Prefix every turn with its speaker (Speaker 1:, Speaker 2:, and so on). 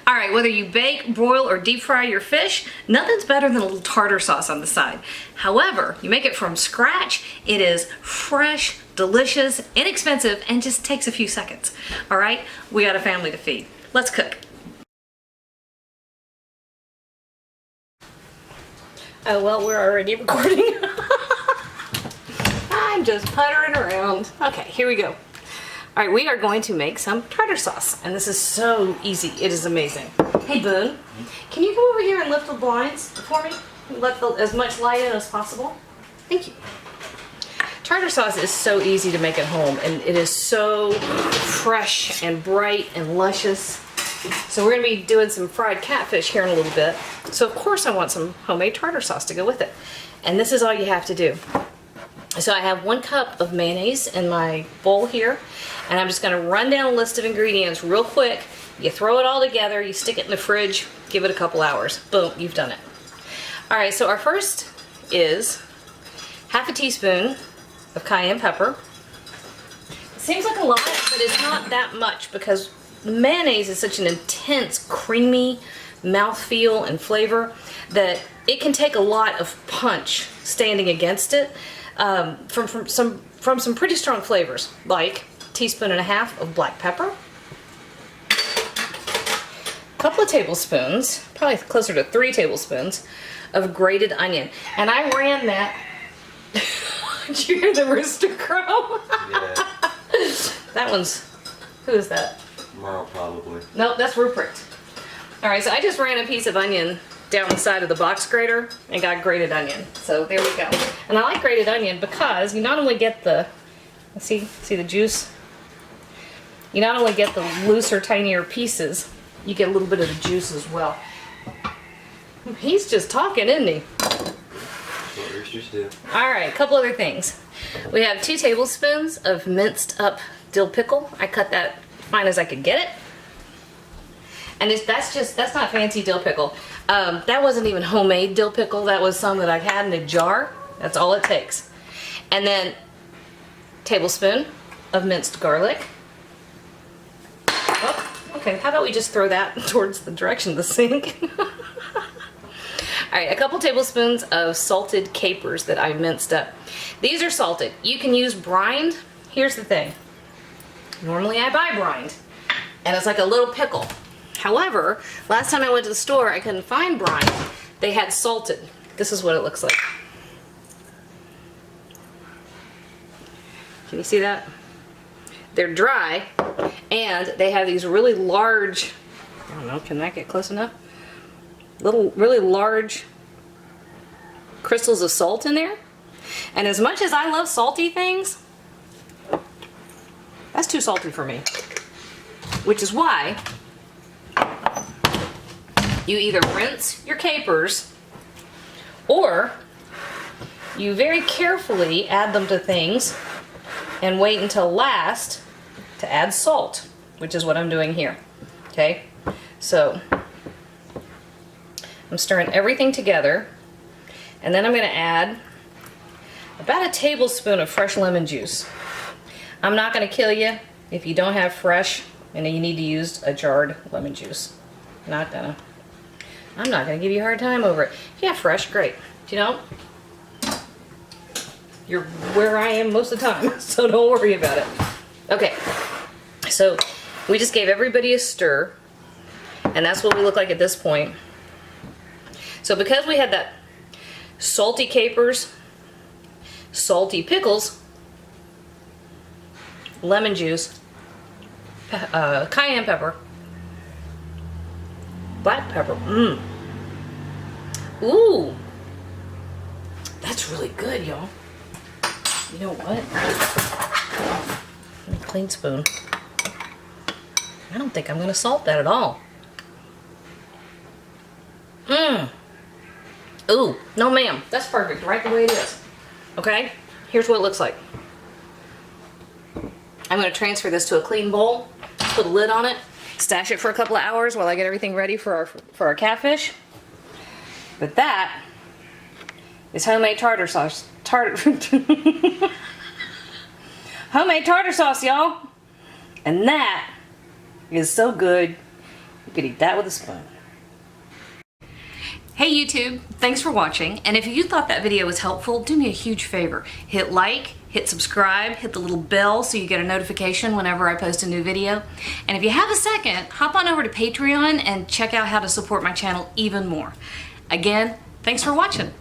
Speaker 1: All right, whether you bake, broil, or deep fry your fish, nothing's better than a little tartar sauce on the side. However, you make it from scratch, it is fresh, delicious, inexpensive, and just takes a few seconds. All right, we got a family to feed. Let's cook. Oh, well, we're already recording. I'm just puttering around. Okay, here we go. All right, we are going to make some tartar sauce, and this is so easy. It is amazing. Hey, Boone, can you come over here and lift the blinds for me? Let as much light in as possible. Thank you. Tartar sauce is so easy to make at home, and it is so fresh and bright and luscious. So we're going to be doing some fried catfish here in a little bit. So of course I want some homemade tartar sauce to go with it. And this is all you have to do. So I have 1 cup of mayonnaise in my bowl here, and I'm just going to run down a list of ingredients real quick. You throw it all together, you stick it in the fridge, give it a couple hours. Boom, you've done it. All right, so our first is half a teaspoon of cayenne pepper. It seems like a lot, but it's not that much because mayonnaise is such an intense, creamy mouthfeel and flavor that it can take a lot of punch standing against it. From some pretty strong flavors, like 1.5 teaspoons of black pepper, a couple of tablespoons, probably closer to 3 tablespoons of grated onion. And I ran that. Did you hear the rooster crow?
Speaker 2: Yeah.
Speaker 1: That one's, who is that?
Speaker 2: Merle, probably.
Speaker 1: Nope, that's Rupert. All right, so I just ran a piece of onion down the side of the box grater and got grated onion. So there we go. And I like grated onion because you not only get the, see the juice? You not only get the looser, tinier pieces, you get a little bit of the juice as well. He's just talking, isn't he?
Speaker 2: That's what roosters do.
Speaker 1: All right, a couple other things. We have 2 tablespoons of minced up dill pickle. I cut that fine as I could get it. And that's not fancy dill pickle. That wasn't even homemade dill pickle. That was some that I had in a jar. That's all it takes. And then tablespoon of minced garlic. Oh, okay, how about we just throw that towards the direction of the sink? All right, a couple tablespoons of salted capers that I minced up. These are salted. You can use brined. Here's the thing. Normally I buy brined, and it's like a little pickle. However, last time I went to the store, I couldn't find brine. They had salted. This is what it looks like. Can you see that? They're dry, and they have these really large, I don't know, can that get close enough? Really large crystals of salt in there. And as much as I love salty things, that's too salty for me. Which is why you either rinse your capers or you very carefully add them to things and wait until last to add salt, which is what I'm doing here. Okay, so I'm stirring everything together, and then I'm going to add about 1 tablespoon of fresh lemon juice. I'm not going to kill you if you don't have fresh and you need to use a jarred lemon juice. I'm not gonna give you a hard time over it. If you have fresh, great. If you don't, you're where I am most of the time, so don't worry about it. Okay, so we just gave everybody a stir, and that's what we look like at this point. So because we had that salty capers, salty pickles, lemon juice, cayenne pepper, black pepper, ooh, that's really good, y'all. You know what? Let me clean spoon. I don't think I'm gonna salt that at all. Ooh, no ma'am, that's perfect, right the way it is. Okay, here's what it looks like. I'm going to transfer this to a clean bowl, put a lid on it, stash it for a couple of hours while I get everything ready for our catfish. But that is homemade tartar sauce. Homemade tartar sauce, y'all. And that is so good. could eat that with a spoon. Hey YouTube, thanks for watching. And if you thought that video was helpful, do me a huge favor. Hit like, hit subscribe, hit the little bell so you get a notification whenever I post a new video. And if you have a second, hop on over to Patreon and check out how to support my channel even more. Again, thanks for watching.